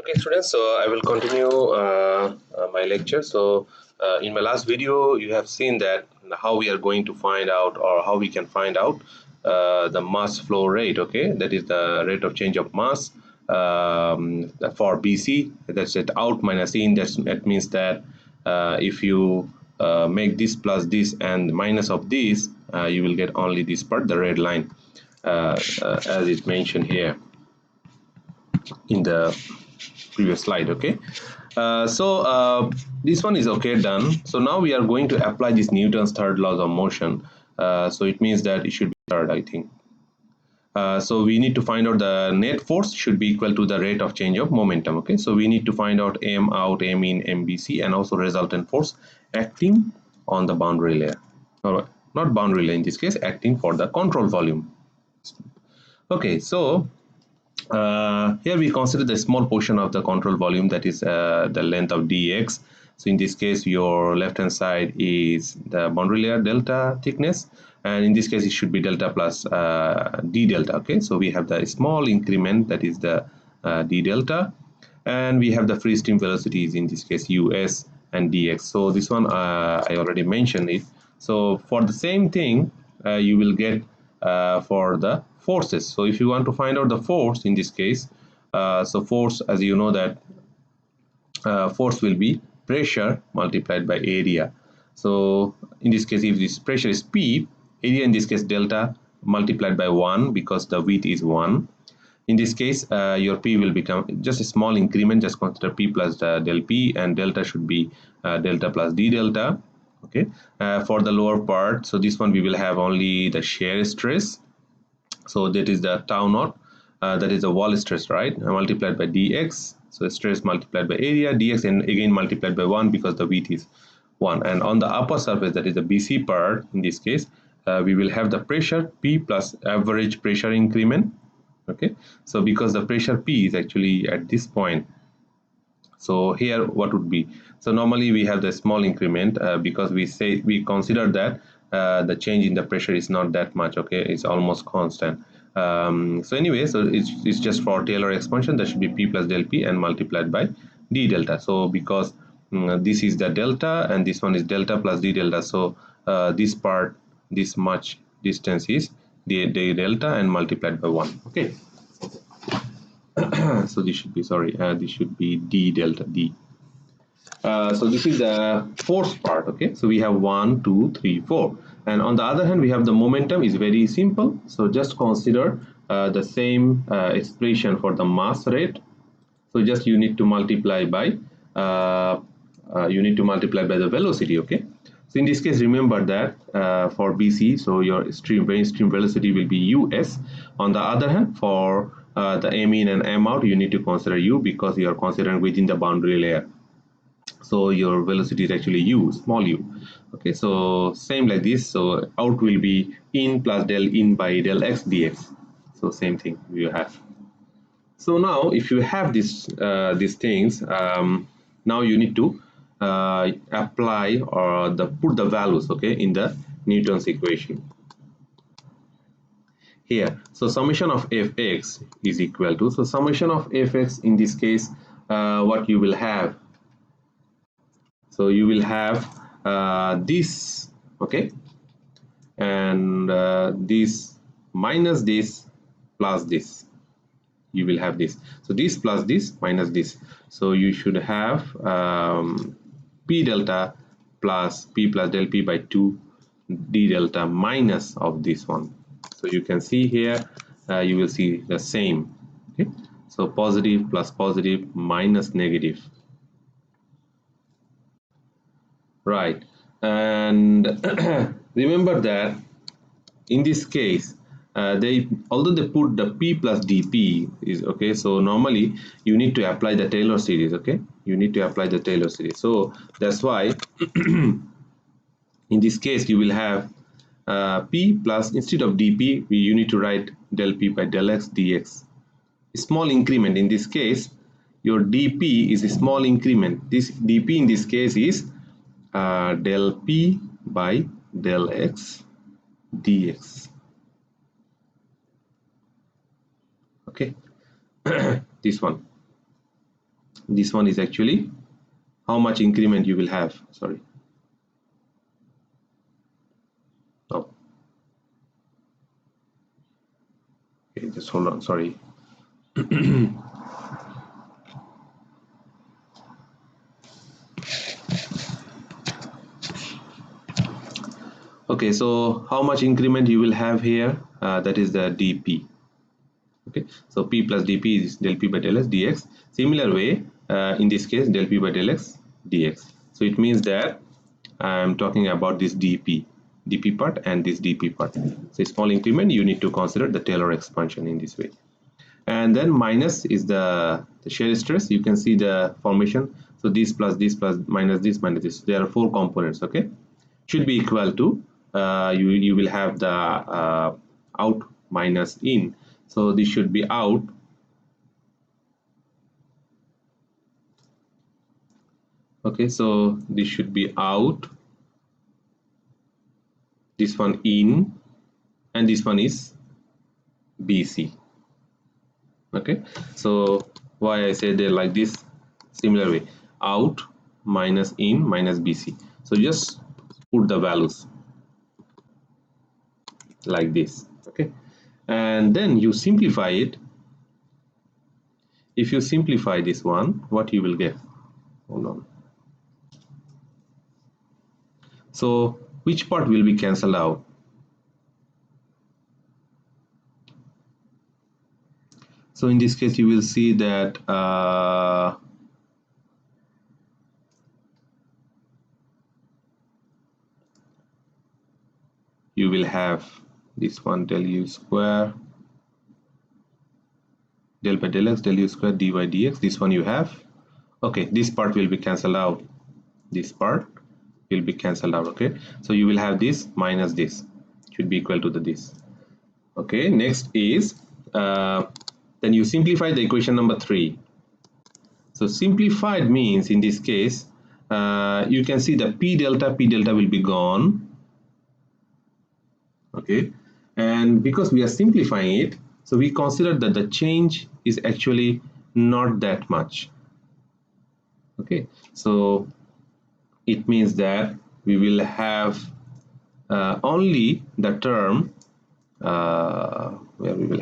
Okay, students, so I will continue my lecture. So, in my last video, you have seen that how we are going to find out, or how we can find out the mass flow rate. Okay, that is the rate of change of mass for BC. That's it, out minus in. That means that if you make this plus this and minus of this, you will get only this part, the red line, as is mentioned here in the previous slide. Okay, this one is okay, done. So now we are going to apply this Newton's third laws of motion. So it means that it should be third, I think. So we need to find out the net force should be equal to the rate of change of momentum. Okay, so we need to find out M out, M in, MBC, and also resultant force acting on the boundary layer, or not boundary layer in this case, acting for the control volume. Okay, so here we consider the small portion of the control volume, that is the length of dx. So in this case, your left hand side is the boundary layer delta thickness, and in this case it should be delta plus d delta. Okay, so we have the small increment, that is the d delta, and we have the free stream velocities, in this case us and dx. So this one I already mentioned it. So for the same thing, you will get for the forces. So if you want to find out the force in this case, so force, as you know, that force will be pressure multiplied by area. So in this case, if this pressure is P, area in this case delta multiplied by 1, because the width is 1. In this case, your P will become just a small increment, just consider P plus del P, and delta should be delta plus d delta. Okay, for the lower part, so this one we will have only the shear stress. So that is the tau naught, that is the wall stress, right, multiplied by dx. So stress multiplied by area dx, and again multiplied by 1 because the width is 1. And on the upper surface, that is the BC part, in this case, we will have the pressure P plus average pressure increment. Okay, so because the pressure P is actually at this point, so here what would be, so normally we have the small increment because we consider that the change in the pressure is not that much. Okay, it's almost constant. So anyway, so it's just for Taylor expansion, that should be P plus del P and multiplied by d delta. So because this is the delta and this one is delta plus d delta, so this part, this much distance is the delta and multiplied by 1. Okay, so this should be, sorry, this should be d delta d. So this is the force part. Okay, so we have 1 2 3 4, and on the other hand we have the momentum. Is very simple, so just consider the same expression for the mass rate. So just you need to multiply by the velocity. Okay, so in this case, remember that for BC, so your main stream velocity will be us. On the other hand, for the m in and m out, you need to consider u, because you are considering within the boundary layer. So your velocity is actually u, small u. Okay, so same like this. So out will be in plus del in by del x dx. So same thing you have. So now if you have these things, now you need to apply, or put the values, okay, in the Newton's equation here. So summation of fx is equal to, so summation of fx in this case, what you will have, so you will have this, okay, and this minus this plus this, you will have this. So this plus this minus this, so you should have p delta plus p plus del p by 2 d delta minus of this one. So you can see here, you will see the same. Okay, so positive plus positive minus negative, right? And remember that in this case, although they put the p plus dp is okay, so normally you need to apply the Taylor series. Okay, you need to apply the Taylor series, so that's why in this case you will have p plus, instead of dp, you need to write del p by del x dx. Small increment, in this case your dp is a small increment. This dp in this case is del p by del x dx. Okay, this one. this one is actually how much increment you will have. Sorry. Oh. Okay, just hold on. Sorry. Okay, so how much increment you will have here? That is the dp. Okay, so p plus dp is del p by del s dx. Similar way, in this case, del p by del x dx. So it means that I am talking about this dp part and this dp part. So small increment, you need to consider the Taylor expansion in this way. And then minus is the shear stress. You can see the formation. So this plus minus this minus this. There are 4 components. Okay, should be equal to you will have the out minus in. So this should be out. Okay, so this should be out, this one in, and this one is BC. Okay, so why I say they like this, similar way, out minus in minus BC. So just put the values like this. Okay, and then you simplify it. If you simplify this one, what you will get? Hold on. So which part will be cancelled out? So in this case, you will see that you will have this one del u square del by del x del u square dy dx. This one you have. Okay, this part will be cancelled out. This part will be cancelled out. Okay, so you will have this minus this should be equal to this. Okay, next is then you simplify the equation number 3. So simplified means in this case you can see the p delta will be gone. Okay, and because we are simplifying it, so we consider that the change is actually not that much. Okay, so it means that we will have only the term where we will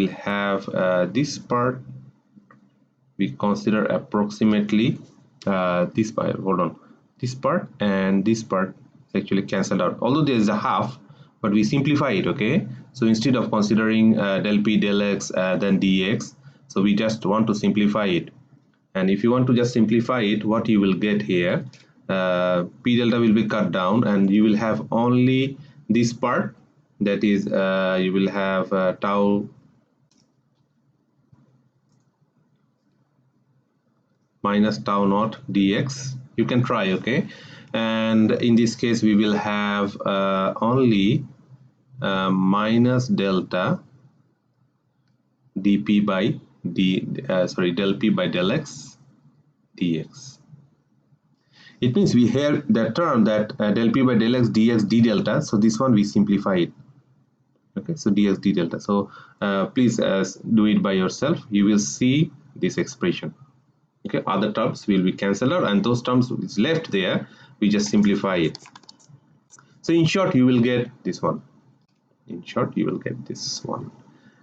have this part we consider approximately this part. Hold on, this part and this part is actually cancelled out, although there is a half, but we simplify it. Okay, so instead of considering del p del x then dx, so we just want to simplify it. And if you want to just simplify it, what you will get here, p delta will be cut down and you will have only this part, that is you will have tau minus tau naught dx. You can try. Okay, and in this case we will have only minus delta dp by del p by del x dx. It means we have the term that del p by del x dx d delta. So this one we simplify it. Okay, so dx d delta. So please do it by yourself. You will see this expression. Okay, other terms will be cancelled out, and those terms which is left there, we just simplify it. So in short, you will get this one. In short, you will get this one,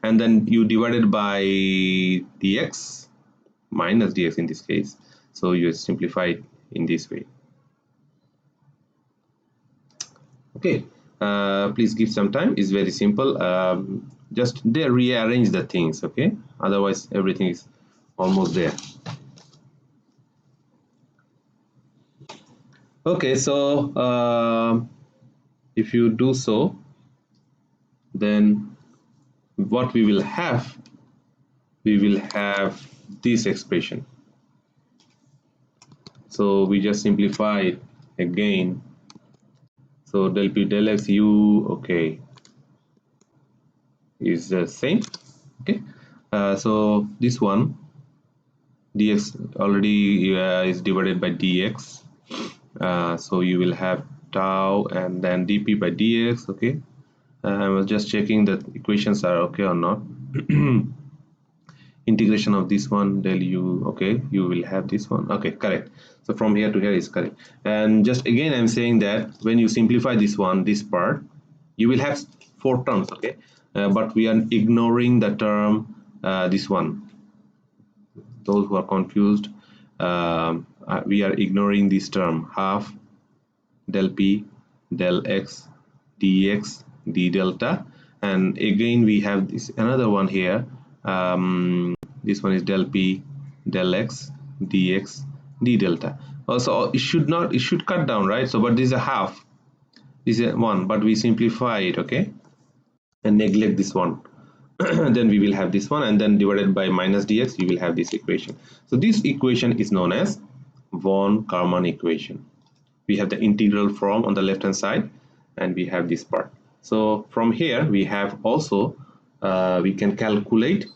and then you divide it by dx minus dx in this case. So you simplify it in this way. Okay, please give some time. It's very simple. Just they rearrange the things. Okay, otherwise everything is almost there. Okay, so if you do so, then what we will have this expression. So we just simplify it again. So del p del x u, okay, is the same. Okay, so this one dx already is divided by dx. So you will have tau and then dp by dx. Okay, I was just checking that equations are okay or not. integration of this one del u. Okay, you will have this one. Okay, correct. So from here to here is correct. And just again I'm saying that when you simplify this one, this part, you will have four terms. Okay, but we are ignoring the term this one. Those who are confused, we are ignoring this term half del p del x dx d delta, and again we have this another one here. This one is del p del x dx d delta. Also it should cut down, right? So but this is a half, this is a one, but we simplify it, okay, and neglect this one. Then we will have this one, and then divided by minus dx, you will have this equation. So this equation is known as von Karman equation. We have the integral from on the left hand side, and we have this part. So from here we have also we can calculate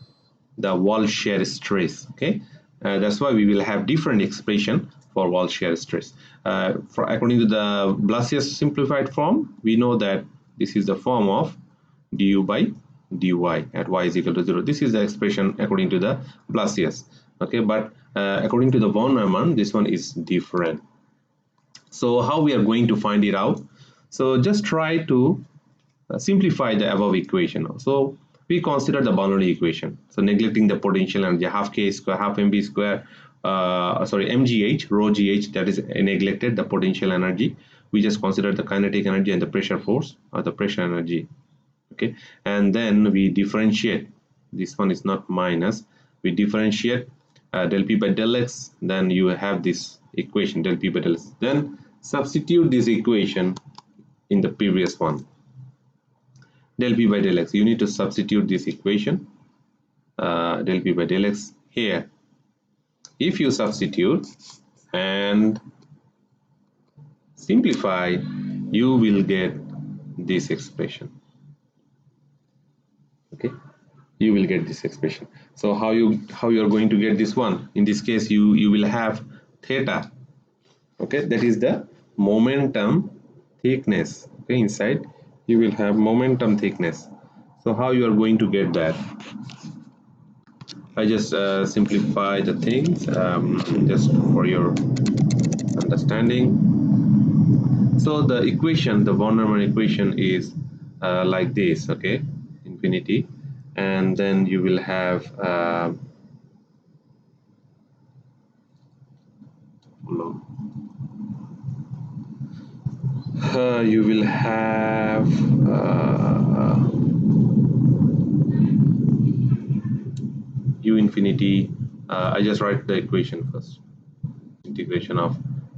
the wall shear stress. Okay, that's why we will have different expression for wall shear stress. According to the Blasius simplified form, we know that this is the form of du by dy at y is equal to 0. This is the expression according to the Blasius. Okay, but according to the von Neumann, this one is different. So how we are going to find it out? So just try to simplify the above equation. So we consider the Bernoulli equation. So neglecting the potential energy, half k square, half mv square, mgh, rho gh, that is neglected, the potential energy. We just consider the kinetic energy and the pressure force or the pressure energy. Okay, and then we differentiate. This one is not minus. We differentiate del p by del x. Then you have this equation del p by del x. Then substitute this equation in the previous one. Del p by del x. You need to substitute this equation del p by del x here. If you substitute and simplify, you will get this expression. Okay, you will get this expression. So how you are going to get this one? In this case, you will have theta. Okay, that is the momentum thickness. Okay, inside you will have momentum thickness. So how you are going to get that? I just simplify the things just for your understanding. So the equation, the von Neumann equation is like this. Okay, infinity, and then you will have you will have u infinity. I just write the equation first. Integration of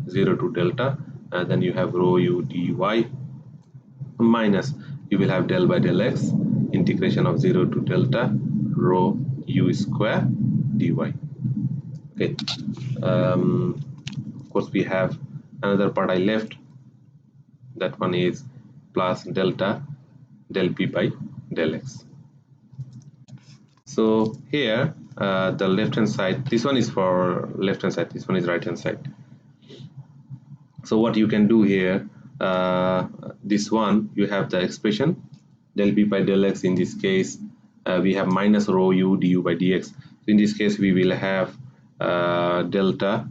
0 to delta, and then you have rho u dy minus you will have del by del x, integration of 0 to delta rho u square dy. Okay, of course we have another part I left. That one is plus delta del p by del x. So here the left hand side, this one is for left hand side, this one is right hand side. So what you can do here, this one you have the expression del p by del x. In this case we have minus rho u du by dx. So in this case we will have delta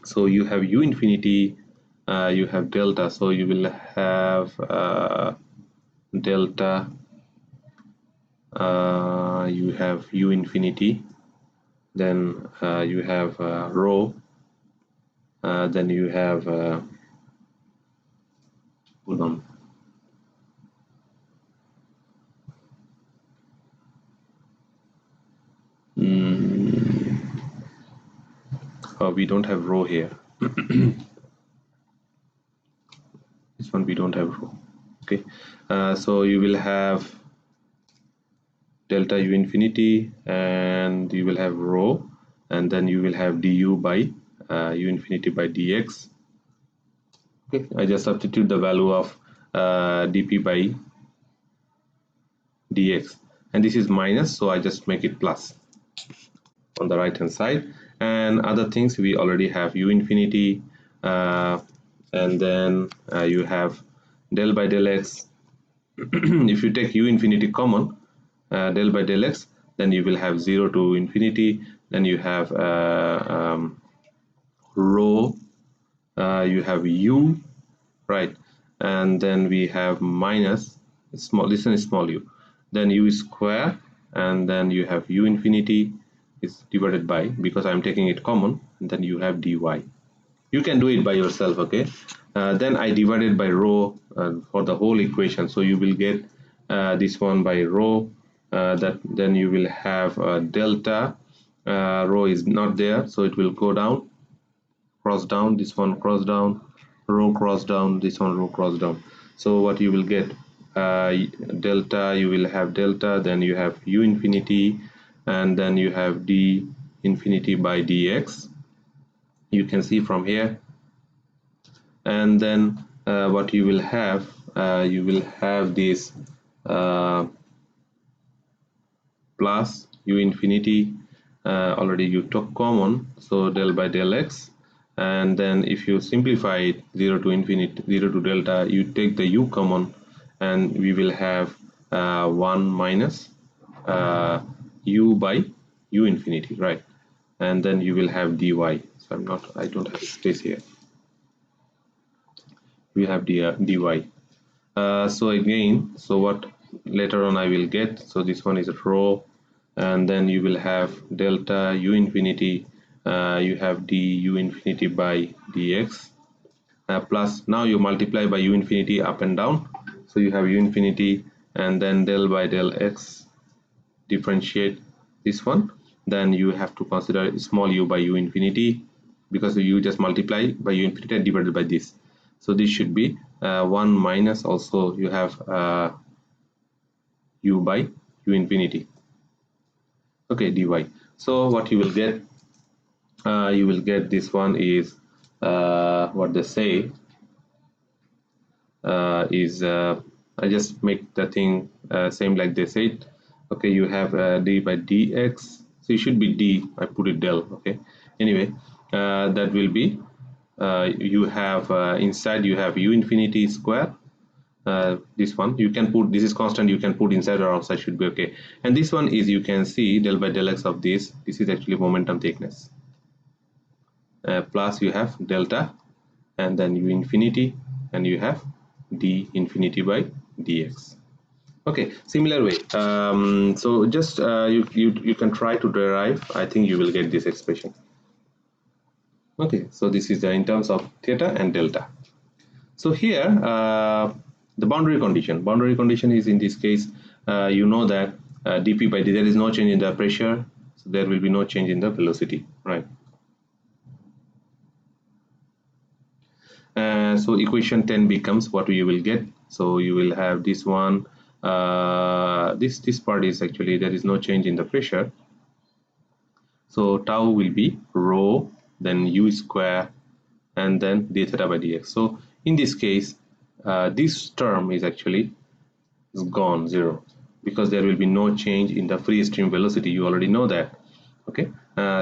so you have u infinity, you have delta, so you will have delta, you have u infinity, then you have rho, then you have hold on, we don't have rho here. This one we don't have rho. Okay, so you will have delta u infinity, and you will have rho, and then you will have du by u infinity by dx. Okay, I just substitute the value of dp by dx, and this is minus, so I just make it plus on the right hand side. And other things we already have u infinity, and then you have del by del x. If you take u infinity common, del by del x, then you will have 0 to infinity. Then you have rho, you have u, right? And then we have minus small, this one is small u, then u square, and then you have u infinity is divided by, because I'm taking it common, and then you have dy. You can do it by yourself, okay? Then I divided by rho for the whole equation, so you will get this one by rho, that then you will have delta, rho is not there, so it will go down, cross down, this one cross down, row cross down, this one row cross down. So what you will get, delta, you will have delta, then you have u infinity, and then you have d infinity by dx, you can see from here. And then what you will have this plus u infinity, already you took common, so del by del x, and then if you simplify it 0 to infinity, 0 to delta, you take the u common, and we will have 1 minus u by u infinity, right? And then you will have dy. So I don't have space here. We have dy. So again, so what later on I will get, so this one is rho, and then you will have delta u infinity, you have d u infinity by dx, plus now you multiply by u infinity up and down, so you have u infinity, and then del by del x, differentiate this one, then you have to consider small u by u infinity, because you just multiply by u infinity and divided by this, so this should be 1 minus, also you have u by u infinity, okay, dy. So what you will get, this one is what they say is, I just make the thing same like they said, okay, you have d by dx, so it should be d, I put it del, okay, anyway, that will be you have inside you have u infinity square, this one you can put, this is constant, you can put inside or outside, should be okay. And this one is, you can see del by del x of this is actually momentum thickness, plus you have delta, and then u infinity, and you have d infinity by dx. Okay, similar way, so just you can try to derive, I think you will get this expression. Okay, so this is in terms of theta and delta. So here the boundary condition is, in this case, you know that dp by d, there is no change in the pressure, so there will be no change in the velocity, right? So equation 10 becomes what you will get, so you will have this one, this part is actually, there is no change in the pressure, so tau will be rho, then u square, and then d theta by dx. So in this case, this term is actually gone, 0, because there will be no change in the free stream velocity, you already know that, okay?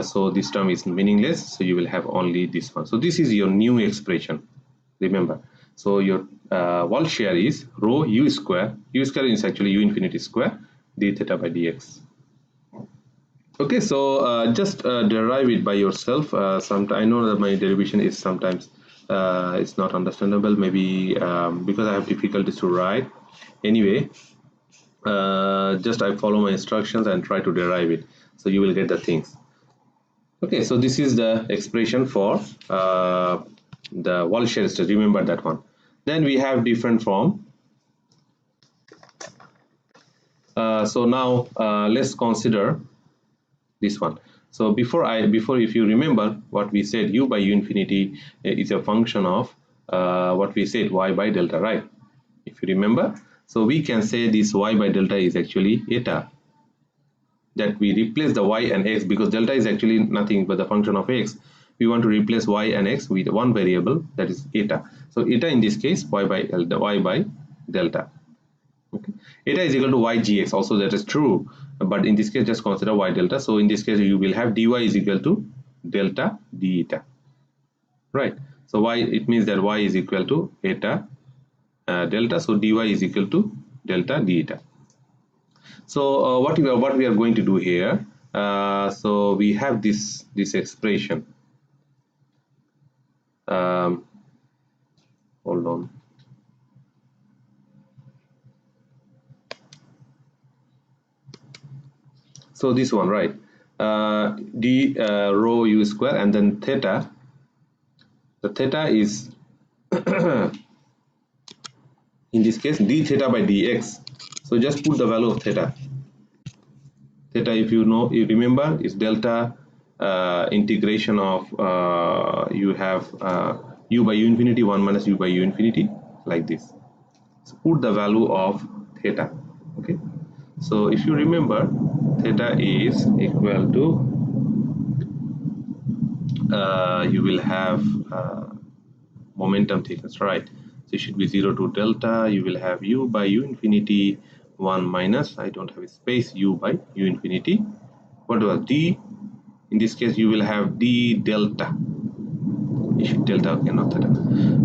So this term is meaningless, so you will have only this one. So this is your new expression, remember. So your wall shear is rho u square is actually u infinity square d theta by dx. Okay, so just derive it by yourself. I know that my derivation is sometimes it's not understandable, maybe because I have difficulties to write. Anyway, just I follow my instructions and try to derive it, so you will get the things. Okay, so this is the expression for the wall shear stress, remember that one. Then we have different form. So now let's consider this one. So before if you remember what we said, u by u infinity is a function of what we said, y by delta, right? If you remember, so we can say this y by delta is actually eta, that we replace the y and x, because delta is actually nothing but the function of x. We want to replace y and x with one variable, that is eta. So eta in this case y by delta. Okay. Eta is equal to ygx, also that is true, but in this case just consider y delta. So in this case you will have dy is equal to delta d eta, right? So So y, it means that y is equal to eta delta, so dy is equal to delta d eta. So what we are going to do here, so we have this expression. Hold on. So this one, right? D rho u square, and then theta. The theta is in this case d theta by dx. So just put the value of theta. Theta, if you remember, is delta integration of you have u by u infinity 1 minus u by u infinity, like this. So put the value of theta. Okay. So if you remember, theta is equal to you will have momentum thickness, right? So it should be 0 to delta. You will have u by u infinity 1 minus, I don't have a space, u by u infinity. What was d? In this case, you will have d delta. Delta, okay, not theta,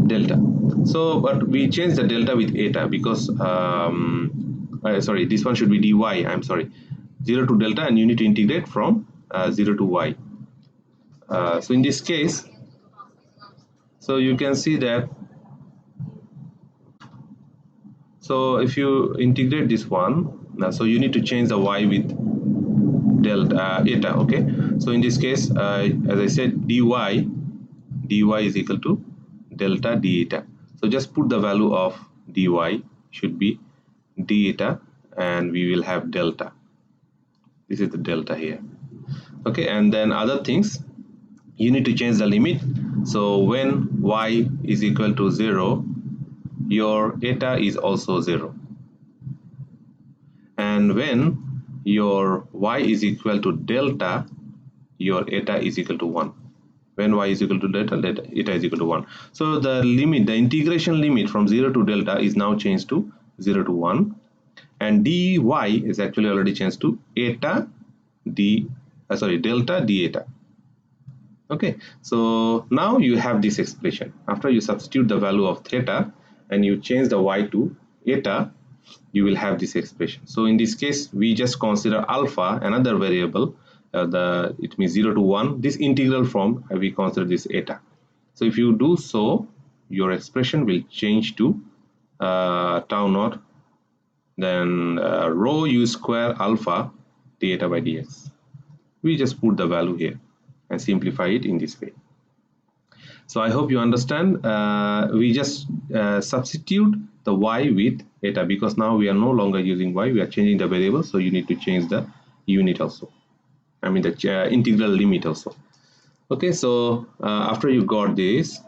delta. So, but we change the delta with eta because sorry, this one should be dy. I'm sorry, 0 to delta, and you need to integrate from 0 to y. So in this case, so you can see that. So if you integrate this one, so you need to change the y with delta eta. Okay. So in this case, as I said, dy is equal to delta d eta. So just put the value of dy should be d eta, and we will have delta. This is the delta here. Okay, and then other things, you need to change the limit. So when y is equal to 0, your eta is also 0, and when your y is equal to delta, your eta is equal to 1. When y is equal to delta, eta is equal to 1. So the limit, the integration limit from 0 to delta is now changed to 0 to 1, and dy is actually already changed to eta delta d eta. Okay, so now you have this expression. After you substitute the value of theta and you change the y to eta, you will have this expression. So in this case, we just consider alpha, another variable. It means 0 to 1. This integral form, we consider this eta. So if you do so, your expression will change to tau naught, then rho u square alpha d eta by dx. We just put the value here and simplify it in this way. So I hope you understand. We just substitute the y with eta, because now we are no longer using y, we are changing the variable, so you need to change the unit also, I mean the integral limit also. Okay, so after you got this,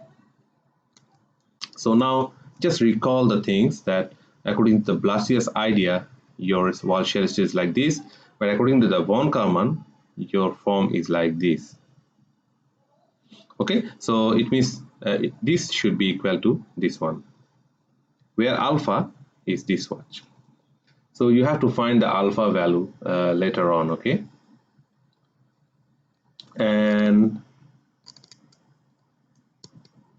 so now just recall the things that according to the Blasius idea, your wall shear stress is like this, but according to the von Karman, your form is like this. Okay, so it means this should be equal to this one, where alpha is this much. So you have to find the alpha value later on. Okay, and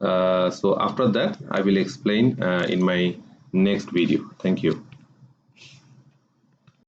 so after that I will explain in my next video. Thank you.